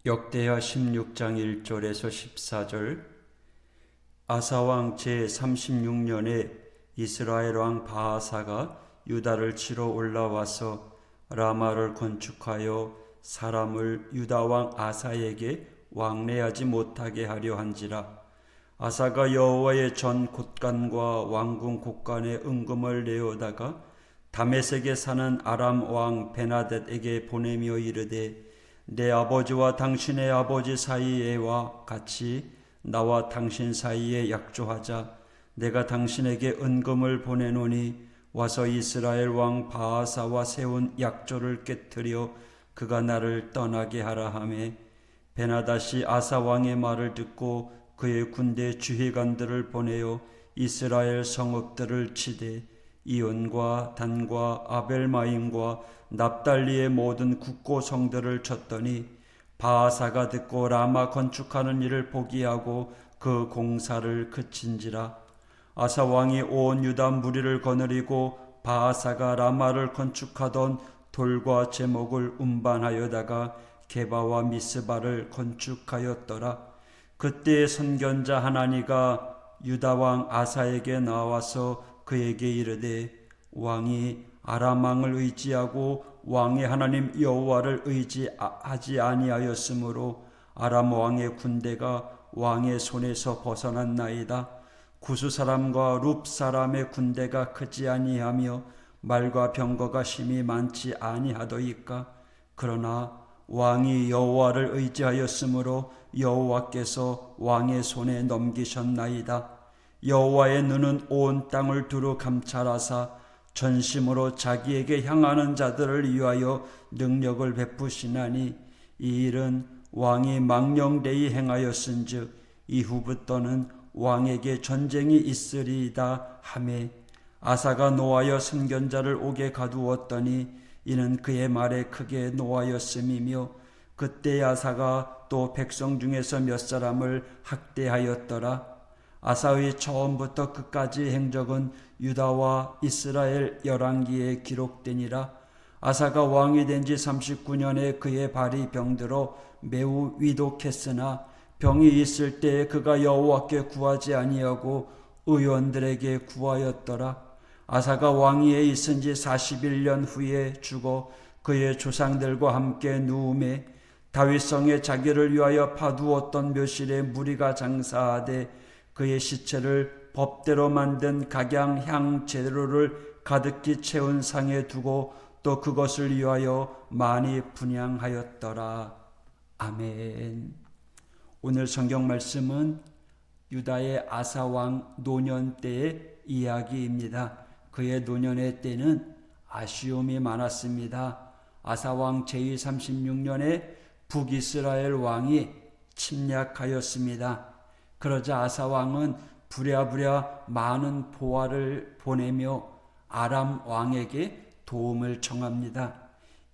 역대하 16장 1절에서 14절. 아사왕 제36년에 이스라엘 왕 바아사가 유다를 치러 올라와서 라마를 건축하여 사람을 유다 왕 아사에게 왕래하지 못하게 하려 한지라. 아사가 여호와의 전 곳간과 왕궁 곳간에 은금을 내어다가 다메섹에 사는 아람 왕 베나댓에게 보내며 이르되, 내 아버지와 당신의 아버지 사이에와 같이 나와 당신 사이에 약조하자. 내가 당신에게 은금을 보내노니 와서 이스라엘 왕 바아사와 세운 약조를 깨뜨려 그가 나를 떠나게 하라 하매, 베나닷이 아사 왕의 말을 듣고 그의 군대 주휘관들을 보내어 이스라엘 성읍들을 치되 이온과 단과 아벨마임과 납달리의 모든 국고 성들을 쳤더니, 바아사가 듣고 라마 건축하는 일을 포기하고 그 공사를 그친지라. 아사 왕이 온 유다 무리를 거느리고 바아사가 라마를 건축하던 돌과 제목을 운반하여다가 게바와 미스바를 건축하였더라. 그때 선견자 하나니가 유다 왕 아사에게 나와서 그에게 이르되, 왕이 아람 왕을 의지하고 왕의 하나님 여호와를 의지하지 아니하였으므로 아람 왕의 군대가 왕의 손에서 벗어났나이다. 구스 사람과 룹 사람의 군대가 크지 아니하며 말과 병거가 심히 많지 아니하더이까. 그러나 왕이 여호와를 의지하였으므로 여호와께서 왕의 손에 넘기셨나이다. 여호와의 눈은 온 땅을 두루 감찰하사 전심으로 자기에게 향하는 자들을 위하여 능력을 베푸시나니, 이 일은 왕이 망령되이 행하였은즉 이후부터는 왕에게 전쟁이 있으리이다 하매, 아사가 노하여 선견자를 옥에 가두었더니 이는 그의 말에 크게 노하였음이며, 그때 아사가 또 백성 중에서 몇 사람을 학대하였더라. 아사의 처음부터 끝까지 행적은 유다와 이스라엘 열왕기에 기록되니라. 아사가 왕이 된 지 39년에 그의 발이 병들어 매우 위독했으나 병이 있을 때에 그가 여호와께 구하지 아니하고 의원들에게 구하였더라. 아사가 왕위에 있은 지 41년 후에 죽어 그의 조상들과 함께 누움에 다윗성에 자기를 위하여 파두었던 묘실에 무리가 장사하되 그의 시체를 법대로 만든 각양향 재료를 가득히 채운 상에 두고 또 그것을 위하여 많이 분향하였더라. 아멘. 오늘 성경 말씀은 유다의 아사 왕 노년 때의 이야기입니다. 그의 노년의 때는 아쉬움이 많았습니다. 아사 왕 제36년에 북이스라엘 왕이 침략하였습니다. 그러자 아사 왕은 부랴부랴 많은 보화를 보내며 아람 왕에게 도움을 청합니다.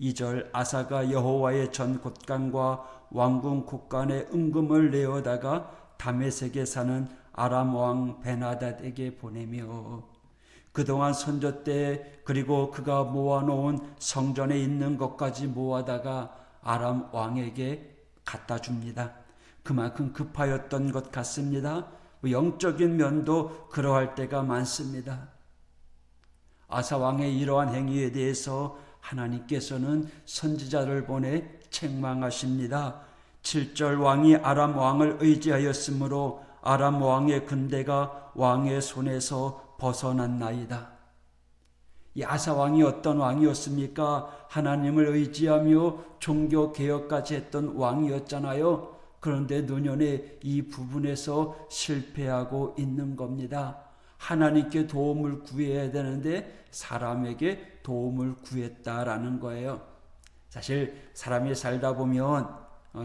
2절, 아사가 여호와의 전 곳간과 왕궁 곳간에 은금을 내어다가 다메섹에 사는 아람 왕 베나닷에게 보내며, 그동안 선조 때 그리고 그가 모아놓은 성전에 있는 것까지 모아다가 아람 왕에게 갖다 줍니다. 그만큼 급하였던 것 같습니다. 영적인 면도 그러할 때가 많습니다. 아사 왕의 이러한 행위에 대해서 하나님께서는 선지자를 보내 책망하십니다. 7절, 왕이 아람 왕을 의지하였으므로 아람 왕의 군대가 왕의 손에서 벗어났나이다. 이 아사 왕이 어떤 왕이었습니까? 하나님을 의지하며 종교 개혁까지 했던 왕이었잖아요. 그런데 노년에 이 부분에서 실패하고 있는 겁니다. 하나님께 도움을 구해야 되는데 사람에게 도움을 구했다라는 거예요. 사실 사람이 살다 보면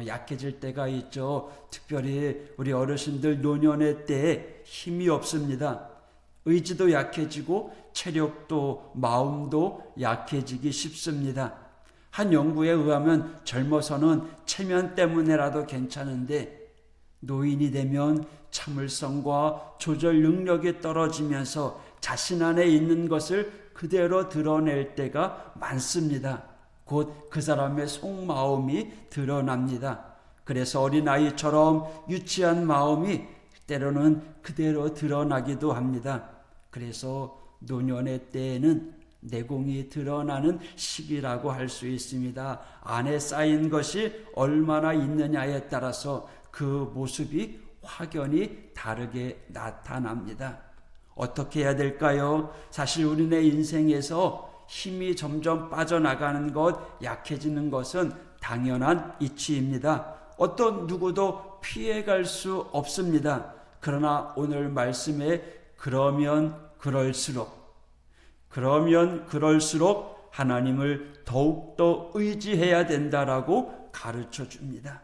약해질 때가 있죠. 특별히 우리 어르신들 노년의 때에 힘이 없습니다. 의지도 약해지고 체력도 마음도 약해지기 쉽습니다. 한 연구에 의하면 젊어서는 체면 때문에라도 괜찮은데 노인이 되면 참을성과 조절 능력이 떨어지면서 자신 안에 있는 것을 그대로 드러낼 때가 많습니다. 곧 그 사람의 속마음이 드러납니다. 그래서 어린아이처럼 유치한 마음이 때로는 그대로 드러나기도 합니다. 그래서 노년의 때에는 내공이 드러나는 시기라고 할 수 있습니다. 안에 쌓인 것이 얼마나 있느냐에 따라서 그 모습이 확연히 다르게 나타납니다. 어떻게 해야 될까요? 사실 우리네 인생에서 힘이 점점 빠져나가는 것, 약해지는 것은 당연한 이치입니다. 어떤 누구도 피해갈 수 없습니다. 그러나 오늘 말씀에 그러면 그럴수록 하나님을 더욱더 의지해야 된다라고 가르쳐 줍니다.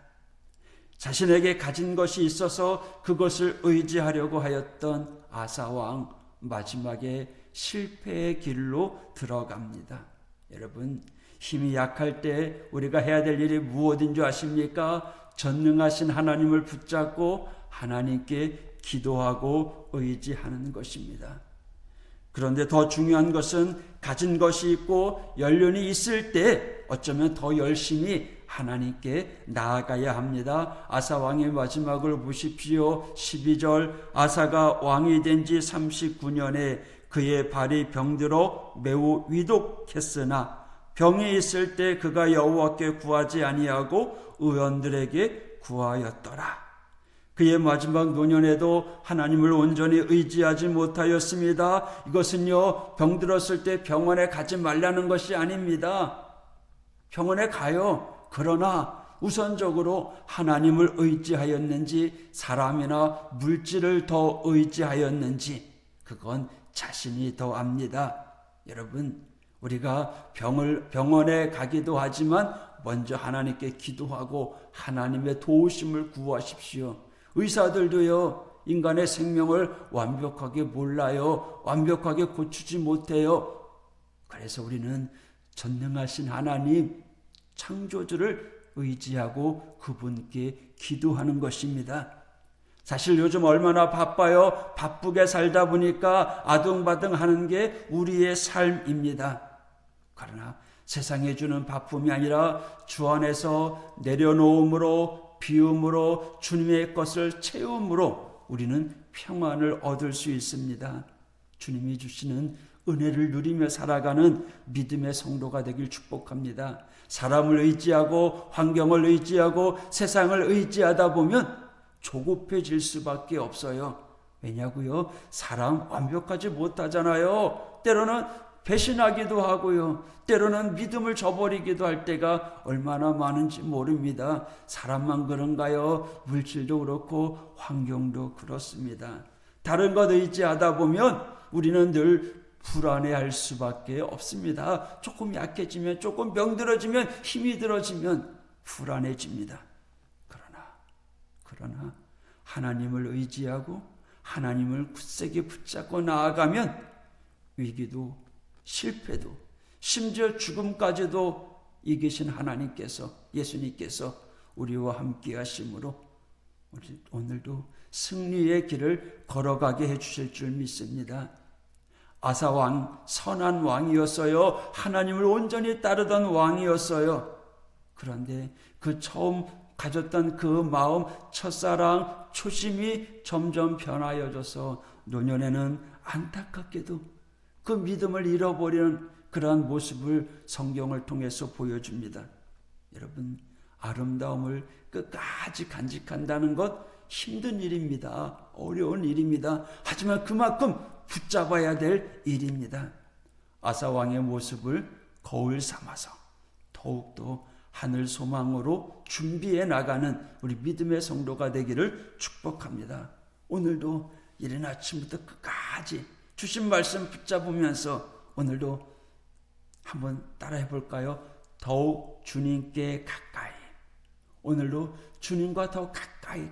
자신에게 가진 것이 있어서 그것을 의지하려고 하였던 아사왕, 마지막에 실패의 길로 들어갑니다. 여러분, 힘이 약할 때 우리가 해야 될 일이 무엇인 줄 아십니까? 전능하신 하나님을 붙잡고 하나님께 기도하고 의지하는 것입니다. 그런데 더 중요한 것은 가진 것이 있고 연륜이 있을 때 어쩌면 더 열심히 하나님께 나아가야 합니다. 아사 왕의 마지막을 보십시오. 12절, 아사가 왕이 된 지 39년에 그의 발이 병들어 매우 위독했으나 병이 있을 때 그가 여호와께 구하지 아니하고 의원들에게 구하였더라. 그의 마지막 노년에도 하나님을 온전히 의지하지 못하였습니다. 이것은요, 병들었을 때 병원에 가지 말라는 것이 아닙니다. 병원에 가요. 그러나 우선적으로 하나님을 의지하였는지 사람이나 물질을 더 의지하였는지 그건 자신이 더 압니다. 여러분, 우리가 병원에 가기도 하지만 먼저 하나님께 기도하고 하나님의 도우심을 구하십시오. 의사들도요, 인간의 생명을 완벽하게 몰라요. 완벽하게 고치지 못해요. 그래서 우리는 전능하신 하나님, 창조주를 의지하고 그분께 기도하는 것입니다. 사실 요즘 얼마나 바빠요. 바쁘게 살다 보니까 아둥바둥 하는 게 우리의 삶입니다. 그러나 세상에 주는 바쁨이 아니라 주 안에서 내려놓음으로, 비움으로, 주님의 것을 채움으로 우리는 평안을 얻을 수 있습니다. 주님이 주시는 은혜를 누리며 살아가는 믿음의 성도가 되길 축복합니다. 사람을 의지하고 환경을 의지하고 세상을 의지하다 보면 조급해질 수밖에 없어요. 왜냐고요? 사람 완벽하지 못하잖아요. 때로는 배신하기도 하고요. 때로는 믿음을 저버리기도 할 때가 얼마나 많은지 모릅니다. 사람만 그런가요? 물질도 그렇고 환경도 그렇습니다. 다른 것 의지하다 보면 우리는 늘 불안해할 수밖에 없습니다. 조금 약해지면, 조금 병들어지면, 힘이 들어지면 불안해집니다. 그러나 하나님을 의지하고 하나님을 굳세게 붙잡고 나아가면 위기도 실패도 심지어 죽음까지도 이기신 하나님께서, 예수님께서 우리와 함께 하심으로 오늘도 승리의 길을 걸어가게 해주실 줄 믿습니다. 아사왕, 선한 왕이었어요. 하나님을 온전히 따르던 왕이었어요. 그런데 그 처음 가졌던 그 마음, 첫사랑, 초심이 점점 변하여져서 노년에는 안타깝게도 그 믿음을 잃어버리는 그러한 모습을 성경을 통해서 보여줍니다. 여러분, 아름다움을 끝까지 간직한다는 것 힘든 일입니다. 어려운 일입니다. 하지만 그만큼 붙잡아야 될 일입니다. 아사왕의 모습을 거울 삼아서 더욱더 하늘 소망으로 준비해 나가는 우리 믿음의 성도가 되기를 축복합니다. 오늘도 이른 아침부터 끝까지 주신 말씀 붙잡으면서 오늘도 한번 따라해 볼까요? 더욱 주님께 가까이. 오늘도 주님과 더 가까이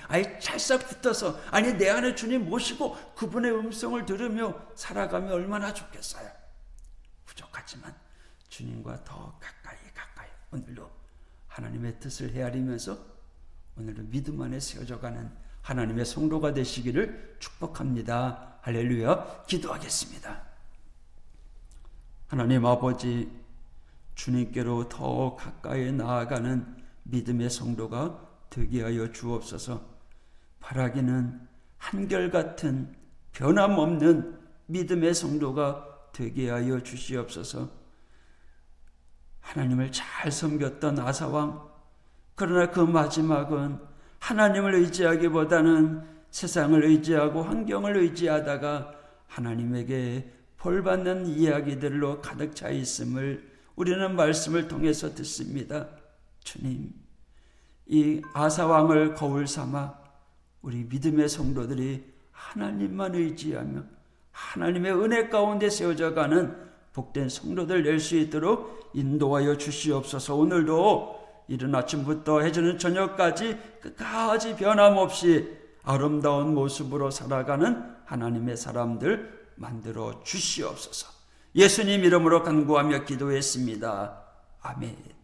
아예 찰싹 붙어서, 아니 내 안에 주님 모시고 그분의 음성을 들으며 살아가면 얼마나 좋겠어요. 부족하지만 주님과 더 가까이 오늘도 하나님의 뜻을 헤아리면서 오늘도 믿음 안에 세워져가는 하나님의 성도가 되시기를 축복합니다. 할렐루야. 기도하겠습니다. 하나님 아버지, 주님께로 더 가까이 나아가는 믿음의 성도가 되게 하여 주옵소서. 바라기는 한결같은 변함없는 믿음의 성도가 되게 하여 주시옵소서. 하나님을 잘 섬겼던 아사왕, 그러나 그 마지막은 하나님을 의지하기보다는 세상을 의지하고 환경을 의지하다가 하나님에게 벌받는 이야기들로 가득 차 있음을 우리는 말씀을 통해서 듣습니다. 주님, 이 아사왕을 거울 삼아 우리 믿음의 성도들이 하나님만 의지하며 하나님의 은혜 가운데 세워져가는 복된 성도들 낼 수 있도록 인도하여 주시옵소서. 오늘도 이른 아침부터 해지는 저녁까지 끝까지 변함없이 아름다운 모습으로 살아가는 하나님의 사람들 만들어 주시옵소서. 예수님 이름으로 간구하며 기도했습니다. 아멘.